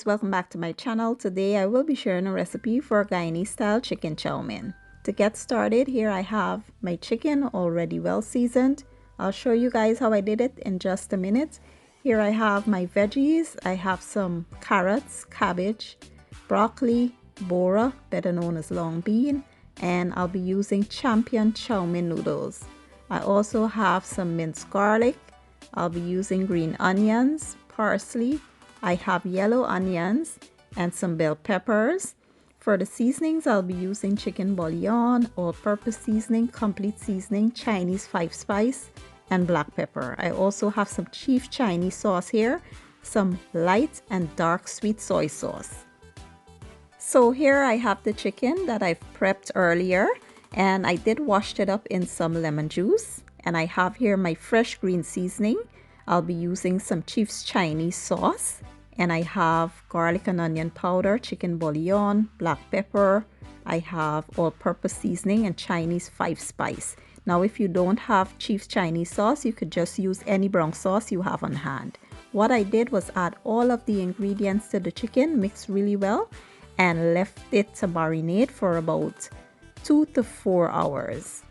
welcome back to my channel. Today I will be sharing a recipe for Guyanese style chicken chow mein. To get started, here I have my chicken already well seasoned. I'll show you guys how I did it in just a minute. Here I have my veggies. I have some carrots, cabbage, broccoli, bora, better known as long bean, and I'll be using champion chow mein noodles. I also have some minced garlic. I'll be using green onions, parsley. I have yellow onions and some bell peppers. For the seasonings, I'll be using chicken bouillon, all-purpose seasoning, complete seasoning, Chinese 5-spice, and black pepper. I also have some chief Chinese sauce here, some light and dark sweet soy sauce. So here I have the chicken that I've prepped earlier, and I did wash it up in some lemon juice. And I have here my fresh green seasoning. I'll be using some Chief's Chinese sauce. And I have garlic and onion powder, chicken bouillon, black pepper. I have all-purpose seasoning and Chinese 5-spice. Now, if you don't have Chief's Chinese sauce, you could just use any brown sauce you have on hand. What I did was add all of the ingredients to the chicken, mix really well, and left it to marinate for about 2 to 4 hours.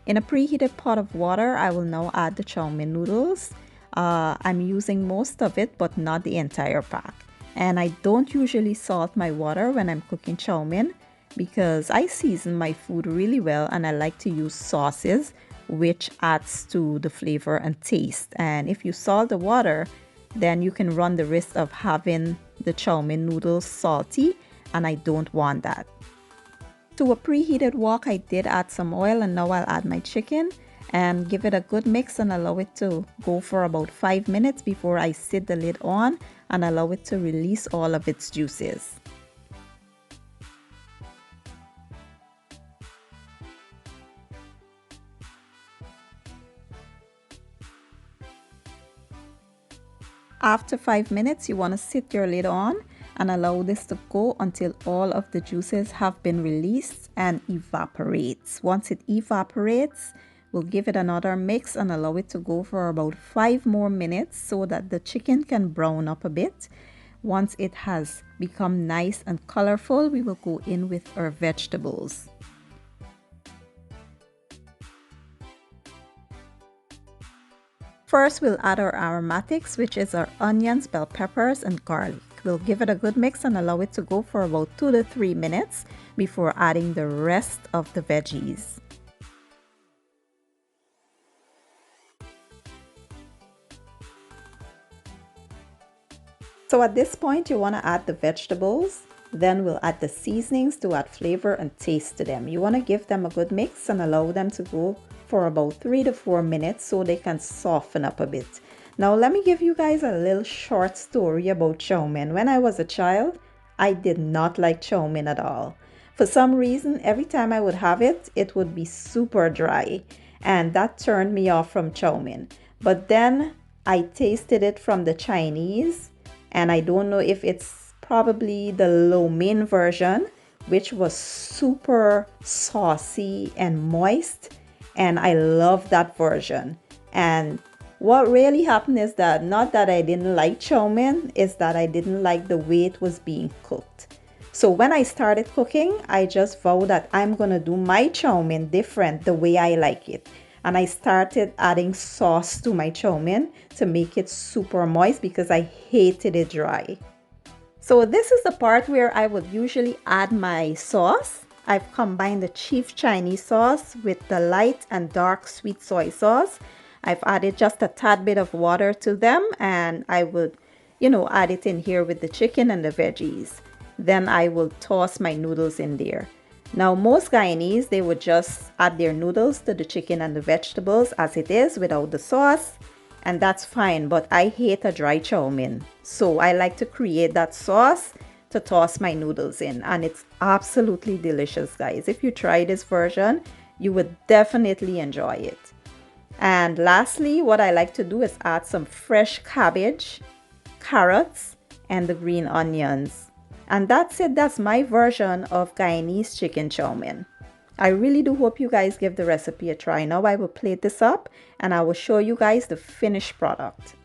In a preheated pot of water, I will now add the chow mein noodles. I'm using most of it, but not the entire pack. And I don't usually salt my water when I'm cooking chow mein because I season my food really well and I like to use sauces, which adds to the flavor and taste. And if you salt the water, then you can run the risk of having the chow mein noodles salty, and I don't want that. To a preheated wok, I did add some oil, and now I'll add my chicken and give it a good mix and allow it to go for about 5 minutes before I sit the lid on and allow it to release all of its juices. After 5 minutes, you want to sit your lid on and allow this to go until all of the juices have been released and evaporates. Once it evaporates, we'll give it another mix and allow it to go for about 5 more minutes so that the chicken can brown up a bit. Once it has become nice and colorful, we will go in with our vegetables. First, we'll add our aromatics, which is our onions, bell peppers, and garlic. We'll give it a good mix and allow it to go for about 2 to 3 minutes before adding the rest of the veggies. So at this point, you want to add the vegetables. Then we'll add the seasonings to add flavor and taste to them. You want to give them a good mix and allow them to go for about 3 to 4 minutes so they can soften up a bit. Now let me give you guys a little short story about chow mein. When I was a child, I did not like chow mein at all. For some reason, every time I would have it, it would be super dry, and that turned me off from chow mein. But then I tasted it from the Chinese, and I don't know if it's probably the lo mein version, which was super saucy and moist, and I love that version. And what really happened is that not that I didn't like chow mein, is that I didn't like the way it was being cooked. So when I started cooking, I just vowed that I'm gonna do my chow mein different the way I like it. And I started adding sauce to my chow mein to make it super moist because I hated it dry. So this is the part where I would usually add my sauce. I've combined the Chief Chinese sauce with the light and dark sweet soy sauce. I've added just a tad bit of water to them, and I would, add it in here with the chicken and the veggies. Then I will toss my noodles in there. Now, most Guyanese, they would just add their noodles to the chicken and the vegetables as it is without the sauce, and that's fine, but I hate a dry chow mein. So I like to create that sauce to toss my noodles in, and it's absolutely delicious, guys. If you try this version, you would definitely enjoy it. And lastly, what I like to do is add some fresh cabbage, carrots, and the green onions. And that's it. That's my version of Guyanese chicken chow mein. I really do hope you guys give the recipe a try. Now I will plate this up and I will show you guys the finished product.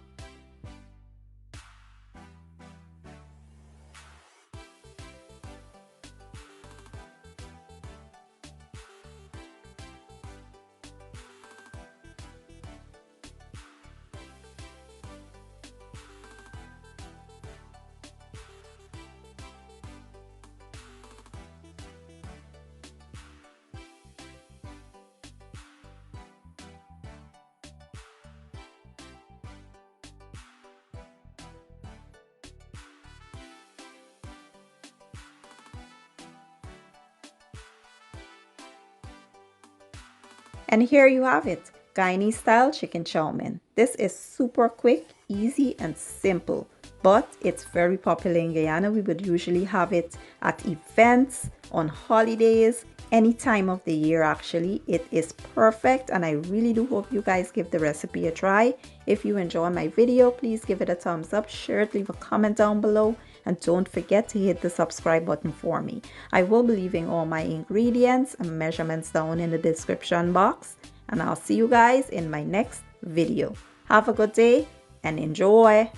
And here you have it, Guyanese style chicken chow mein. This is super quick, easy and simple, but it's very popular in Guyana. We would usually have it at events, on holidays, any time of the year actually. It is perfect and I really do hope you guys give the recipe a try. If you enjoy my video, please give it a thumbs up, share it, leave a comment down below. And don't forget to hit the subscribe button for me. I will be leaving all my ingredients and measurements down in the description box. And I'll see you guys in my next video. Have a good day and enjoy.